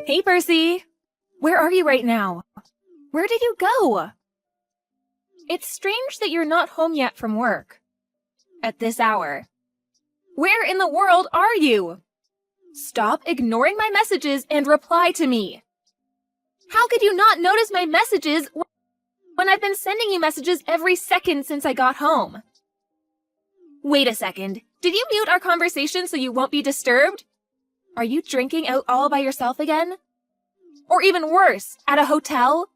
Hey, Percy! Where are you right now? Where did you go? It's strange that you're not home yet from work. At this hour. Where in the world are you? Stop ignoring my messages and reply to me. How could you not notice my messages when I've been sending you messages every second since I got home? Wait a second. Did you mute our conversation so you won't be disturbed? Are you drinking out all by yourself again? Or even worse, at a hotel?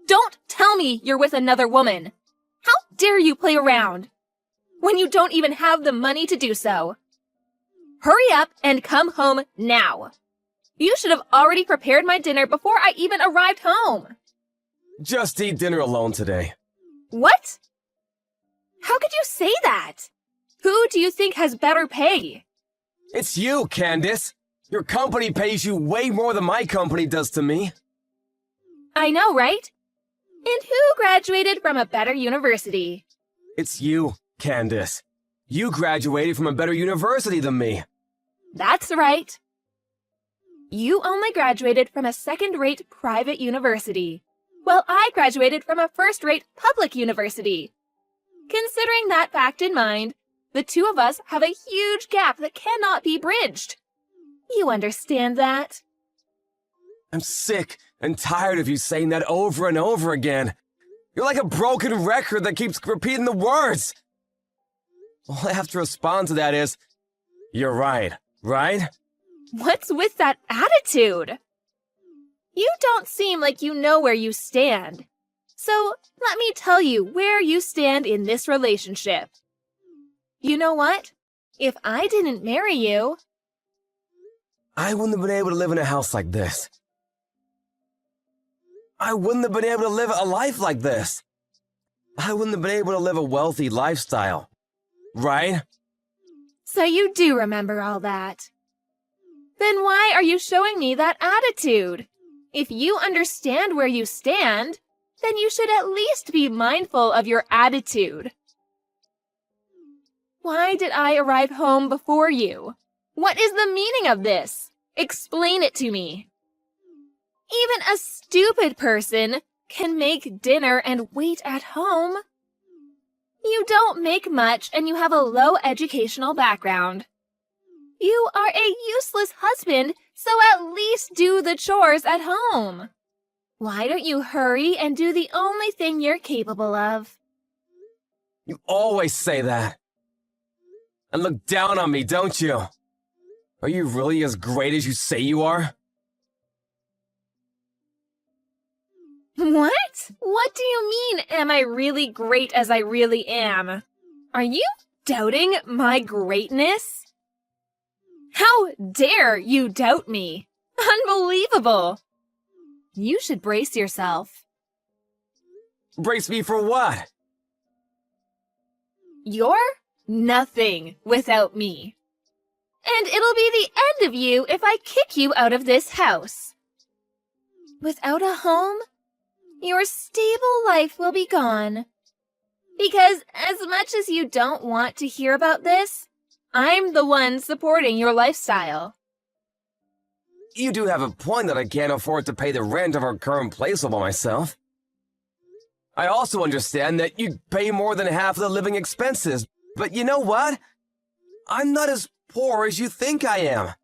Don't tell me you're with another woman. How dare you play around when you don't even have the money to do so? Hurry up and come home now. You should have already prepared my dinner before I even arrived home. Just eat dinner alone today. What? How could you say that? Who do you think has better pay? It's you, Candace. Your company pays you way more than my company does to me. I know, right? And who graduated from a better university? It's you, Candace. You graduated from a better university than me. That's right. You only graduated from a second-rate private university, while I graduated from a first-rate public university. Considering that fact in mind, the two of us have a huge gap that cannot be bridged. You understand that? I'm sick and tired of you saying that over and over again. You're like a broken record that keeps repeating the words. All I have to respond to that is, you're right, right? What's with that attitude? You don't seem like you know where you stand. So let me tell you where you stand in this relationship. You know what? If I didn't marry you, I wouldn't have been able to live in a house like this. I wouldn't have been able to live a life like this. I wouldn't have been able to live a wealthy lifestyle. Right? So you do remember all that. Then why are you showing me that attitude? If you understand where you stand, then you should at least be mindful of your attitude. Why did I arrive home before you? What is the meaning of this? Explain it to me. Even a stupid person can make dinner and wait at home. You don't make much and you have a low educational background. You are a useless husband, so at least do the chores at home. Why don't you hurry and do the only thing you're capable of? You always say that. And look down on me, don't you? Are you really as great as you say you are? What? What do you mean, am I really great as I really am? Are you doubting my greatness? How dare you doubt me? Unbelievable! You should brace yourself. Brace me for what? You're nothing without me. And it'll be the end of you if I kick you out of this house. Without a home, your stable life will be gone. Because as much as you don't want to hear about this, I'm the one supporting your lifestyle. You do have a point that I can't afford to pay the rent of our current place all by myself. I also understand that you pay more than half of the living expenses, but you know what? I'm not as poor as you think I am.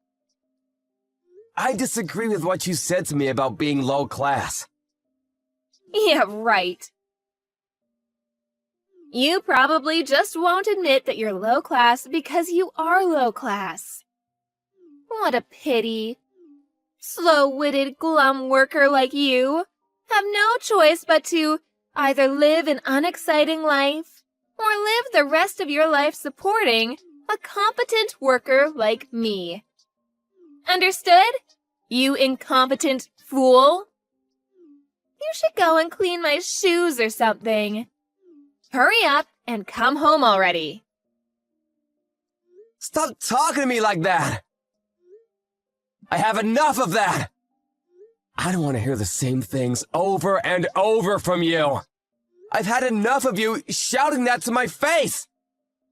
I disagree with what you said to me about being low class. Yeah, right. You probably just won't admit that you're low class because you are low class. What a pity. Slow-witted, glum worker like you have no choice but to either live an unexciting life or live the rest of your life supporting a competent worker like me. Understood? You incompetent fool? You should go and clean my shoes or something. Hurry up and come home already. Stop talking to me like that! I have enough of that! I don't want to hear the same things over and over from you. I've had enough of you shouting that to my face.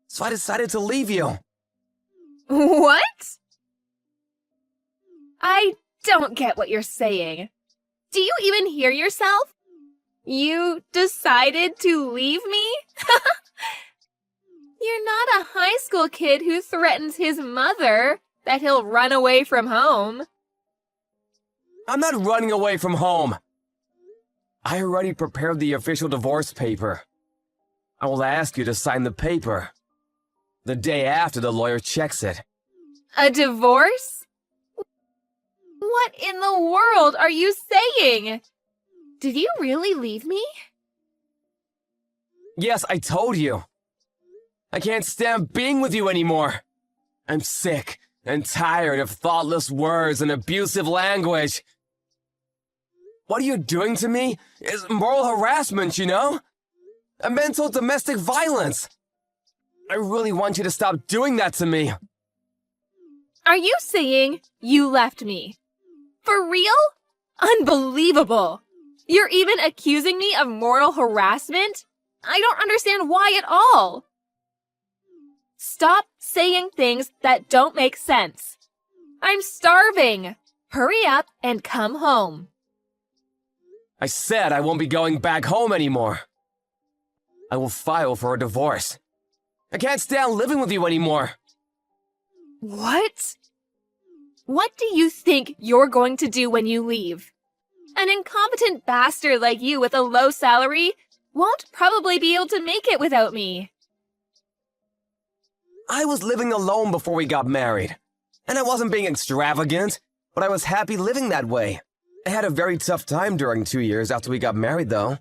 So I decided to leave you. What? I don't get what you're saying. Do you even hear yourself? You decided to leave me? You're not a high school kid who threatens his mother that he'll run away from home. I'm not running away from home. I already prepared the official divorce paper. I will ask you to sign the paper the day after the lawyer checks it. A divorce? What in the world are you saying? Did you really leave me? Yes, I told you. I can't stand being with you anymore. I'm sick and tired of thoughtless words and abusive language. What you're doing to me is moral harassment, you know? A mental domestic violence. I really want you to stop doing that to me. Are you saying you left me? For real? Unbelievable! You're even accusing me of moral harassment? I don't understand why at all. Stop saying things that don't make sense. I'm starving. Hurry up and come home. I said I won't be going back home anymore. I will file for a divorce. I can't stand living with you anymore. What? What do you think you're going to do when you leave? An incompetent bastard like you with a low salary won't probably be able to make it without me. I was living alone before we got married. And I wasn't being extravagant, but I was happy living that way. I had a very tough time during 2 years after we got married, though.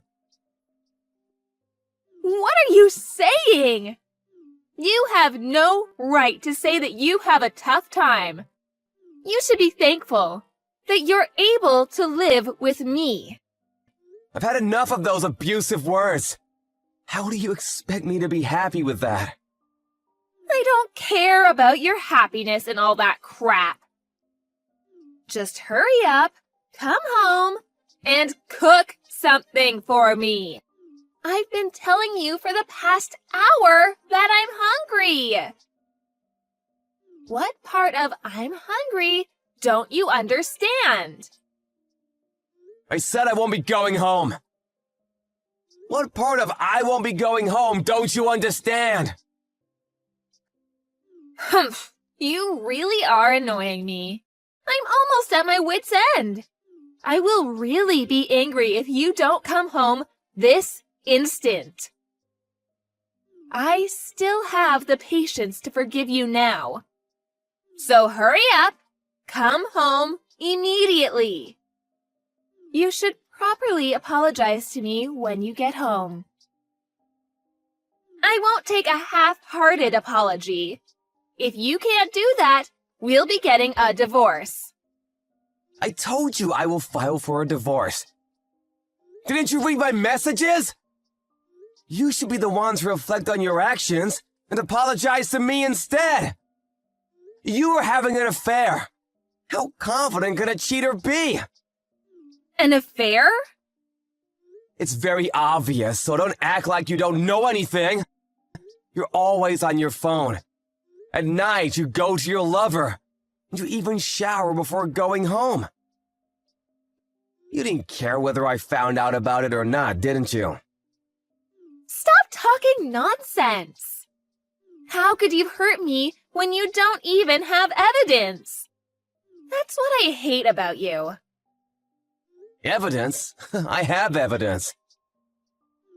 What are you saying? You have no right to say that you have a tough time. You should be thankful that you're able to live with me. I've had enough of those abusive words. How do you expect me to be happy with that? I don't care about your happiness and all that crap. Just hurry up, come home, and cook something for me. I've been telling you for the past hour that I'm hungry. What part of I'm hungry don't you understand? I said I won't be going home. What part of I won't be going home don't you understand? Humph, you really are annoying me. I'm almost at my wit's end. I will really be angry if you don't come home this instant. I still have the patience to forgive you now. So hurry up, come home immediately. You should properly apologize to me when you get home. I won't take a half-hearted apology. If you can't do that, we'll be getting a divorce. I told you I will file for a divorce. Didn't you read my messages? You should be the one to reflect on your actions and apologize to me instead. You were having an affair. How confident can a cheater be? An affair? It's very obvious, so don't act like you don't know anything. You're always on your phone. At night, you go to your lover. And you even shower before going home. You didn't care whether I found out about it or not, didn't you? Stop talking nonsense. How could you hurt me when you don't even have evidence? That's what I hate about you. Evidence? I have evidence.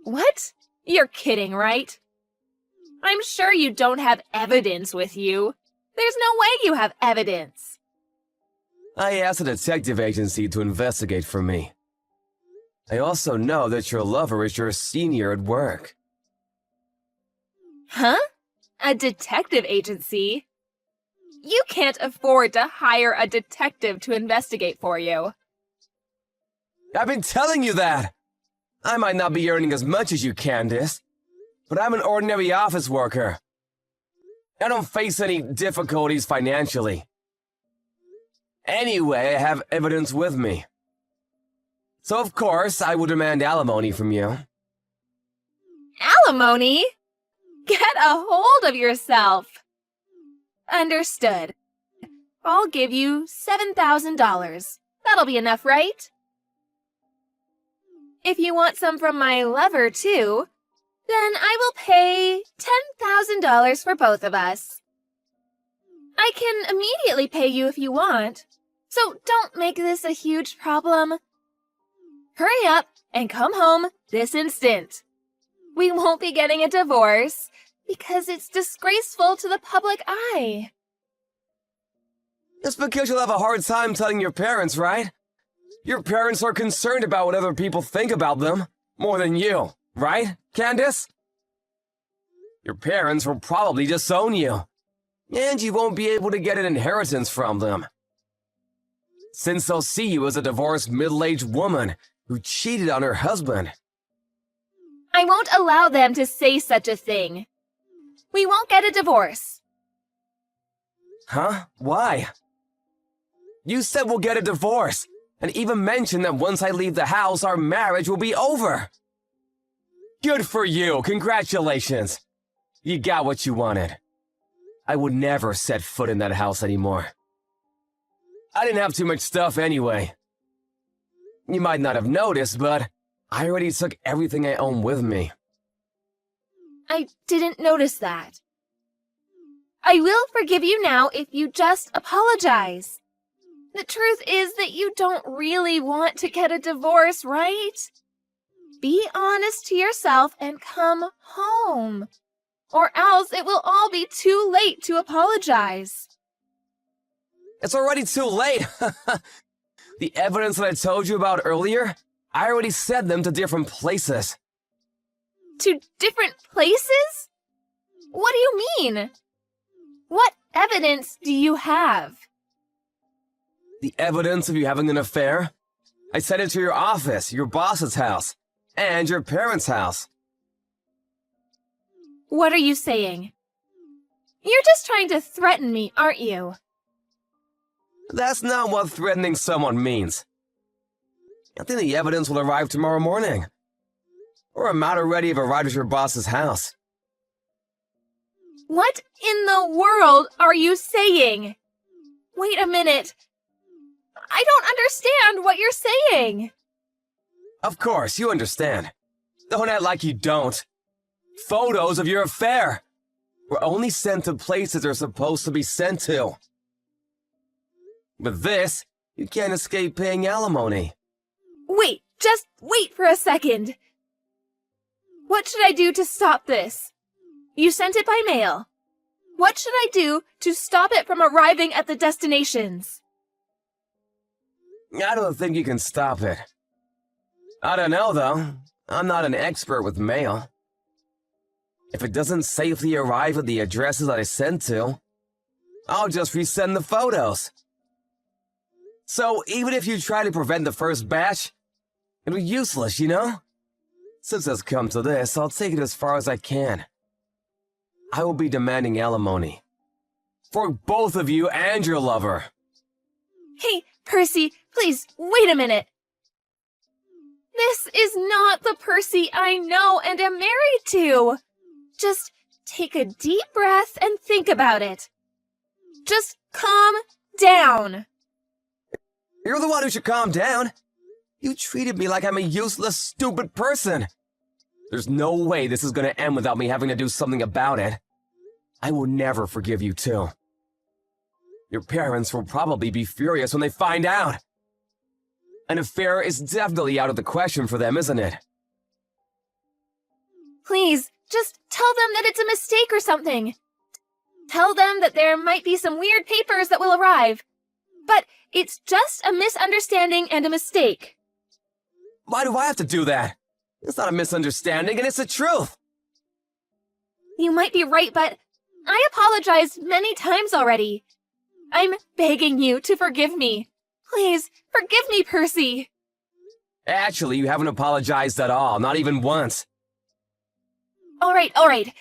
What? You're kidding, right? I'm sure you don't have evidence with you. There's no way you have evidence. I asked a detective agency to investigate for me. I also know that your lover is your senior at work. Huh? A detective agency? You can't afford to hire a detective to investigate for you. I've been telling you that! I might not be earning as much as you, Candace, but I'm an ordinary office worker. I don't face any difficulties financially. Anyway, I have evidence with me. So of course, I will demand alimony from you. Alimony? Get a hold of yourself. Understood. I'll give you $7,000. That'll be enough, right? If you want some from my lover, too, then I will pay $10,000 for both of us. I can immediately pay you if you want, so don't make this a huge problem. Hurry up and come home this instant. We won't be getting a divorce because it's disgraceful to the public eye. It's because you'll have a hard time telling your parents, right? Your parents are concerned about what other people think about them, more than you, right, Candace? Your parents will probably disown you, and you won't be able to get an inheritance from them. Since they'll see you as a divorced middle-aged woman who cheated on her husband. I won't allow them to say such a thing. We won't get a divorce. Huh? Why? You said we'll get a divorce, and even mentioned that once I leave the house, our marriage will be over. Good for you. Congratulations. You got what you wanted. I would never set foot in that house anymore. I didn't have too much stuff anyway. You might not have noticed, but I already took everything I own with me. I didn't notice that. I will forgive you now if you just apologize. The truth is that you don't really want to get a divorce, right? Be honest to yourself and come home. Or else it will all be too late to apologize. It's already too late. The evidence that I told you about earlier, I already sent them to different places. To different places? What do you mean? What evidence do you have? The evidence of you having an affair? I sent it to your office, your boss's house, and your parents' house. What are you saying? You're just trying to threaten me, aren't you? That's not what threatening someone means. I think the evidence will arrive tomorrow morning. Or I'm not already have arrived at your boss's house. What in the world are you saying? Wait a minute. I don't understand what you're saying. Of course, you understand. Don't act like you don't. Photos of your affair were only sent to places they're supposed to be sent to. With this, you can't escape paying alimony. Wait, just wait for a second. What should I do to stop this? You sent it by mail. What should I do to stop it from arriving at the destinations? I don't think you can stop it. I don't know, though. I'm not an expert with mail. If it doesn't safely arrive at the addresses that I sent to, I'll just resend the photos. So even if you try to prevent the first batch, it'll be useless, you know? Since it's come to this, I'll take it as far as I can. I will be demanding alimony. For both of you and your lover. Hey, Percy, please, wait a minute. This is not the Percy I know and am married to. Just take a deep breath and think about it. Just calm down. You're the one who should calm down. You treated me like I'm a useless, stupid person. There's no way this is going to end without me having to do something about it. I will never forgive you too. Your parents will probably be furious when they find out. An affair is definitely out of the question for them, isn't it? Please, just tell them that it's a mistake or something. Tell them that there might be some weird papers that will arrive. But it's just a misunderstanding and a mistake. Why do I have to do that? It's not a misunderstanding, and it's the truth. You might be right, but I apologized many times already. I'm begging you to forgive me. Please, forgive me, Percy. Actually, you haven't apologized at all, not even once. All right.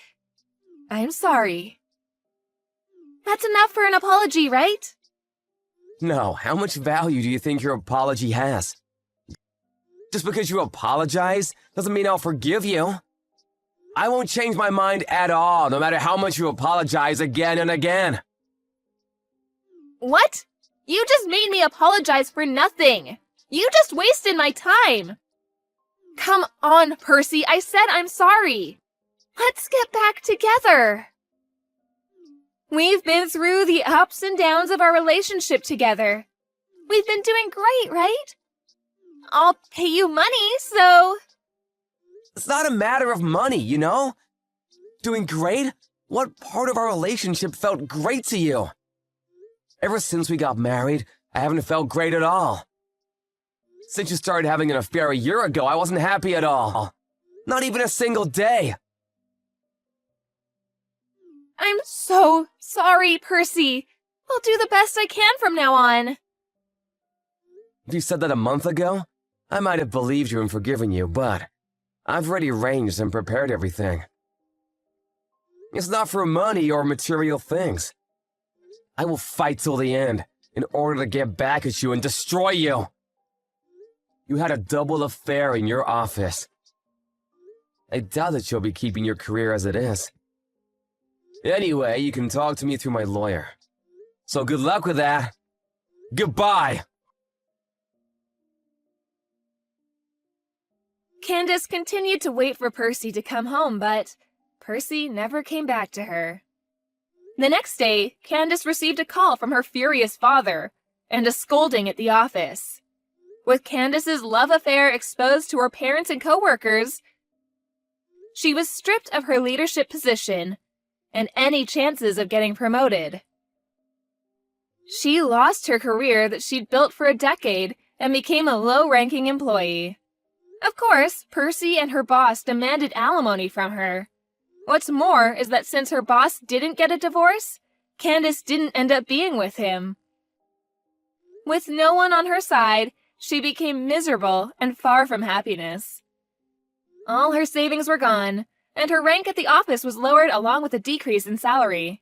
I'm sorry. That's enough for an apology, right? No, how much value do you think your apology has? Just because you apologize doesn't mean I'll forgive you. I won't change my mind at all, no matter how much you apologize again and again. What? You just made me apologize for nothing. You just wasted my time. Come on, Percy, I said I'm sorry. Let's get back together. We've been through the ups and downs of our relationship together. We've been doing great, right? I'll pay you money, so... It's not a matter of money, you know? Doing great? What part of our relationship felt great to you? Ever since we got married, I haven't felt great at all. Since you started having an affair a year ago, I wasn't happy at all. Not even a single day. I'm so sorry, Percy. I'll do the best I can from now on. If you said that a month ago, I might have believed you and forgiven you, but I've already arranged and prepared everything. It's not for money or material things. I will fight till the end in order to get back at you and destroy you. You had a double affair in your office. I doubt that you'll be keeping your career as it is. Anyway, you can talk to me through my lawyer. So good luck with that. Goodbye! Candace continued to wait for Percy to come home, but Percy never came back to her. The next day, Candace received a call from her furious father and a scolding at the office. With Candace's love affair exposed to her parents and coworkers, she was stripped of her leadership position and any chances of getting promoted. She lost her career that she'd built for a decade and became a low-ranking employee. Of course, Percy and her boss demanded alimony from her. What's more is that since her boss didn't get a divorce, Candace didn't end up being with him. With no one on her side, she became miserable and far from happiness. All her savings were gone, and her rank at the office was lowered along with a decrease in salary.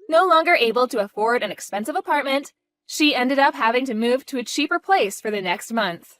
No longer able to afford an expensive apartment, she ended up having to move to a cheaper place for the next month.